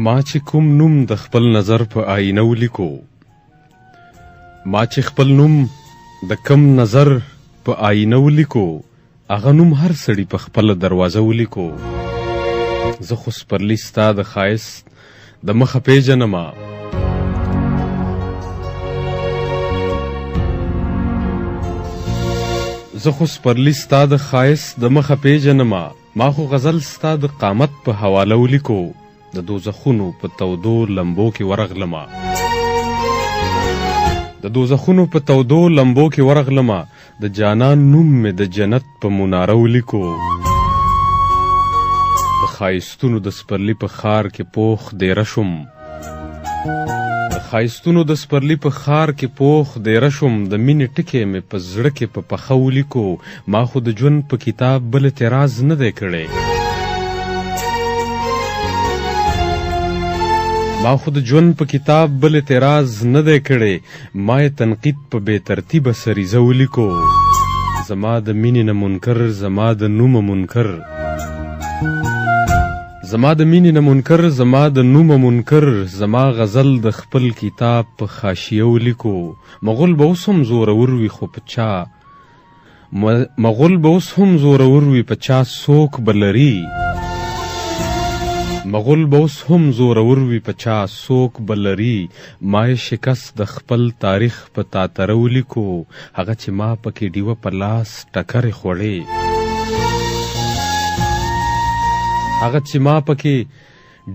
ما چې کوم نوم د خپل نظر په آینه ولیکو، ما چې خپل نوم د کم نظر په آینه ولیکو، هغه نوم هر سړي په خپله دروازه ولیکو. زه خو سپرلی ستا د ښایست د مخه پیژنمه، زه خو سپرلی ستا د ښایست د مخه پیژنمه. ما خو غزل ستا د قامت په حواله ولیکو، د دوزخونو په تودو لمبو کې ورغلمه، د دوزخونو په تودو لمبو کې ورغلمه. د جانان نوم مې د جنت په مناره ولیکو، د ښایستونو د سپرلی په ښار کې پوخ دیره شوم، د ښایستونو د سپرلی په ښار کې پوخ دیره شوم. د مینې ټکی مې په زړه کې په پخه ولیکو، ما خو د ژوند په کتاب بل اعتراض نه دی کړی، ما خو د ژوند په کتاب بل اعتراض نه دی کړی. ما یې تنقید په بې ترتیبه سریزه ولیکو، زما د مینې نه منکر، زما د نومه منکر، زما د مینې نه منکر، زما د نومه منکر. زما غزل د خپل کتاب په حاشیه ولیکو، مغول به اوس هم زورور وي خو په چا، مغول به اوس هم زورور وي په چا څوک به لري، مغول به اوس هم زورور وي په چا څوک به لري. ما یې شکست د خپل تاریخ په تاتره ولیکو، هغه چې ما پکې ډیوه په لاس ټکرې خوړې، هغه چې ما پکې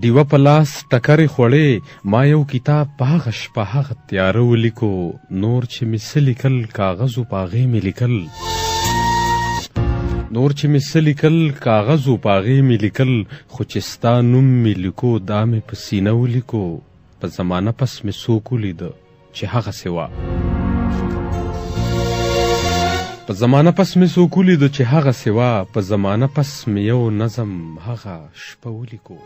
ډیوه په لاس ټکرې خوړې. ما یو کتاب په هغه شپه هغه تیاره ولیکو، نور چې مې څه لیکل کاغذو په هغې مې لیکل، نور چې مې څه لیکل کاغذو په هغې مې لیکل. خو چې ستا نوم مې لیکو دا مې په سینه ولیکو، په زمانه پس مې څوک ولیده چې هغسې وه، په زمانه پس مې څوک ولیده چې هغسې وه، په زمانه پس مې یو نظم هغه شپه ولیکو.